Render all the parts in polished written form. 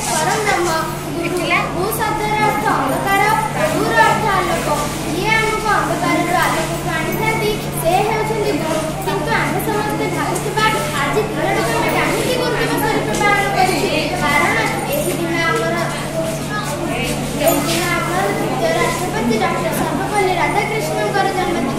परम ब्रह्म गु शब्दर अर्थ अंधकार गुर अर्थ आलोक ये आमको अंधकार आलोक आनी था से होउछन्ति गुरु किंतु आमे समस्त भाबुथिबा आज दिनटा आमे काहीकि गुरु दिवस रूपे पालन करिछि कारण एही दिन हमर राष्ट्रपति डॉक्टर सर्वपल्ली राधाकृष्णन जन्मदिन।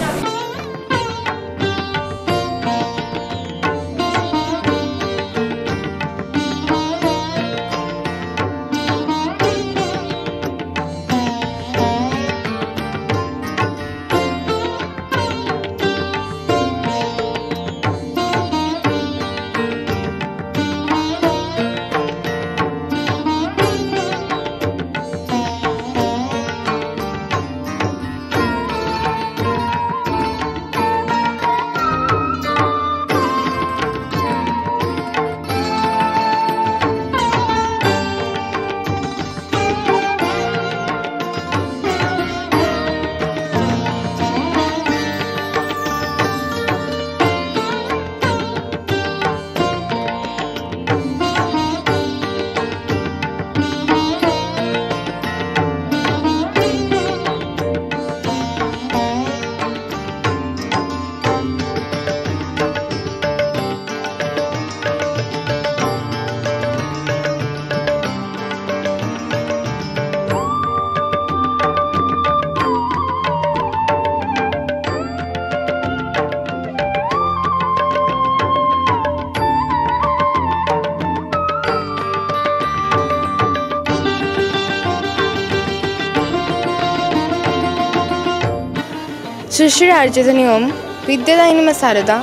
श्री श्री आर्यधनी ओम विद्यादायिनी माँ शारदा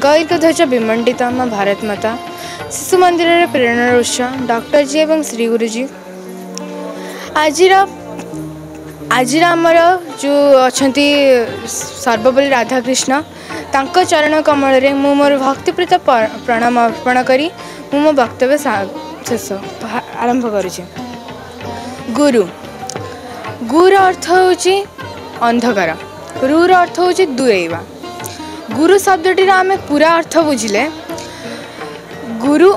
गौरी ध्वज विमंडिता माँ भारत माता शिशु मंदिर प्रेरणा उत्स डॉक्टर जी एवं श्री गुरुजी आज आमर जो अच्छा सर्वपल्ली राधाकृष्ण तांको चरण कमल रे मु मोर भक्तिप्रीत प्रणाम अर्पण करी मो वक्तव्य शेष आरंभ करुचे। गुरु गुर अर्थ होची अंधकार रूर अर्थ होची दूरेवा। गुरु शब्दटी आमे पूरा अर्थ बुझिले गुरु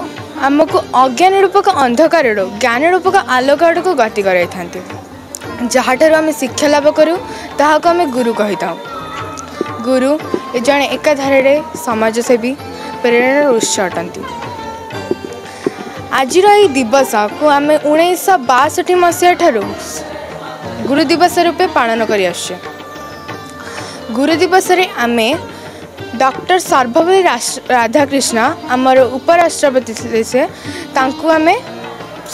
आमको अज्ञान रूपक अंधकार ज्ञान रूपक आलोक को गति कराई थांती जहाँठार आम शिक्षा लाभ करूँ ताहाको आमे गुरु कही था। गुरु जड़े एकाधारे समाजसेवी प्रेरणा उत्स अटंती। आज दिवस को आम 1962 मसीहा ठारू गुरु दिवस रूपे पालन करी आछे। गुरु दिवस रे आमे डॉक्टर सर्वपल्ली राधाकृष्ण आमर उपराष्ट्रपति से तांकु आमे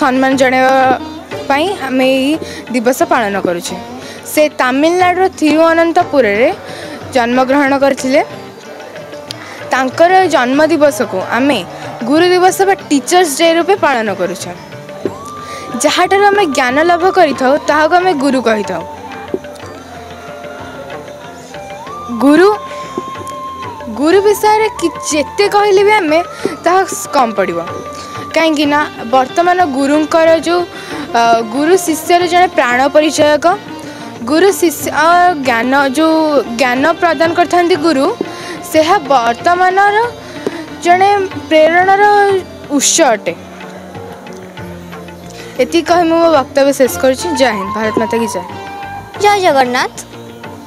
सम्मान जणाइबा आमे ई दिवस पालन करुछे। से तमिलनाडु तिरुवनंतपुर रे जन्म ग्रहण करथिले। तांकर जन्म दिवस को आमे गुरु दिवस बा टीचर्स डे रूपे पालन करुछे। जहाँठार आमे ज्ञान लाभ करिथाउ ताहाको आमे गुरु कहिथाउ। गुरु विषय जिते कहले भी आम कम पड़ो कहीं वर्तमान गुरुंकर जो गुरु शिष्यर जड़े प्राण परिचयक गुरु शिष्य ज्ञान जो ज्ञान प्रदान करथांती गुरु से वर्तमान जड़े प्रेरणार उत्स अटे। ये कही मो वक्तव्य शेष कर। जय हिंद, भारत माता की जय। जय जगन्नाथ।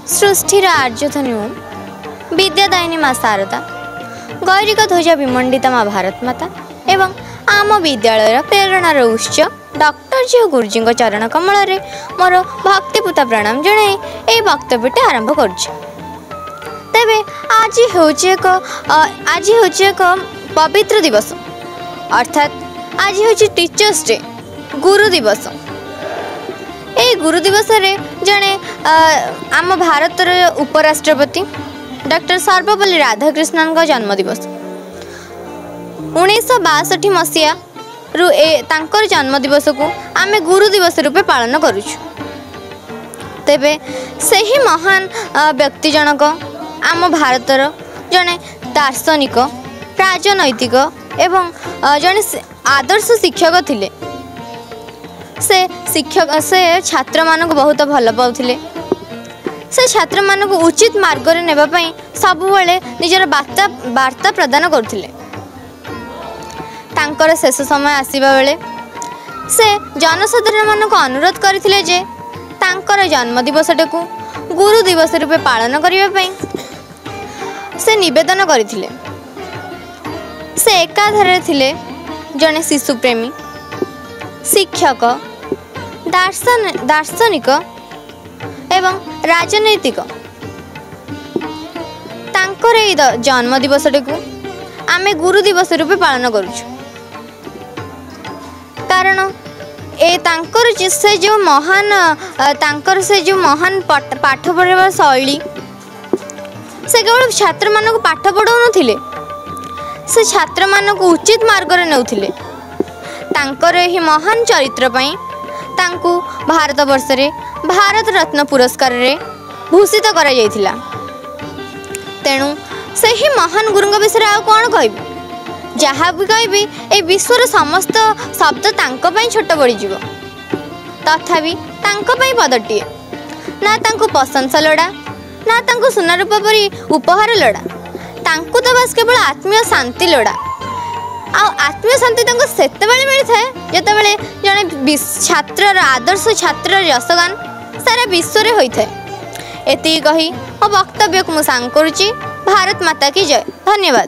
सृष्टिर आर्यधनी ओम विद्यादायिनी माँ शारदा गौरी ध्वज विमंडिता माँ भारत माता एवं आम विद्यालय प्रेरणार उत्स डॉक्टर जी और गुरुजी चरण कमल रे मोर भक्तिपूत प्रणाम जनाई ये वक्तव्यटी आरंभ करुछि। तेबे आज एक पवित्र दिवस अर्थात आज हूँ टीचर्स डे गुरु दिवस। ए गुरु दिवस रे जड़े आम भारतर उपराष्ट्रपति डॉक्टर सर्वपल्ली राधाकृष्णन का जन्मदिवस 1962 मसीहा रु तांकर जन्मदिवस को आमे गुरु दिवस रूपे पालन करुछु। तेबे सही महान व्यक्ति जनक आम भारतर जड़े दार्शनिक राजनैतिक एवं जड़े आदर्श शिक्षक थिले। से छात्र मानक बहुत भल पाउथिले। से छात्र मानक उचित मार्ग रे नेबा पई सब बेले निजर वार्ता प्रदान करथिले। तांकर शेष समय आसीबा बेले से जनसाधारण मानक अनुरोध करथिले जे तांकर जन्मदिवसटाकू गुरु दिवस रूपे पालन करने ପାଇଁ से निवेदन करथिले। से एकाधारे थिले जने शिशुप्रेमी, शिक्षक, दार्शनिक एवं राजनैतिक। तांकर एई जन्मदिवसटाकू आमे गुरु दिवस रूपे पालन करूछु, कारण ए तांकर से जो महान पाठ पढ़ार शैली, से केवल छात्र मानक पाठ पढ़ाउ नथिले, से छात्र मानक उचित मार्ग रे नेउथिले। तांकर एही महान चरित्र पई तांकू भारत वर्ष रे भारत रत्न पुरस्कार रे भूषित करा जायथिला। तेणु सही महान गुरुंग विषय आ कोन कहबी, जहाँ भी कहबी ए विश्वर समस्त शब्द तांको पई छोट पड़ी जीवो। तथापि तांको पई पदटिए ना तांको प्रशंसा लोड़ा, ना तांको सुना रूप परी उपहार लोड़ा। तांको तो बस केवल आत्मीय शांति लोड़ा। आत्मीय शांति तांको सेतेबेले मिलथाए जेतेबेले जने छात्रर आदर्श छात्रर यशगान सारा विश्व रे होइथाए। एति कही मो वक्तव्य को मु सांग करूची। भारत माता की जय। धन्यवाद।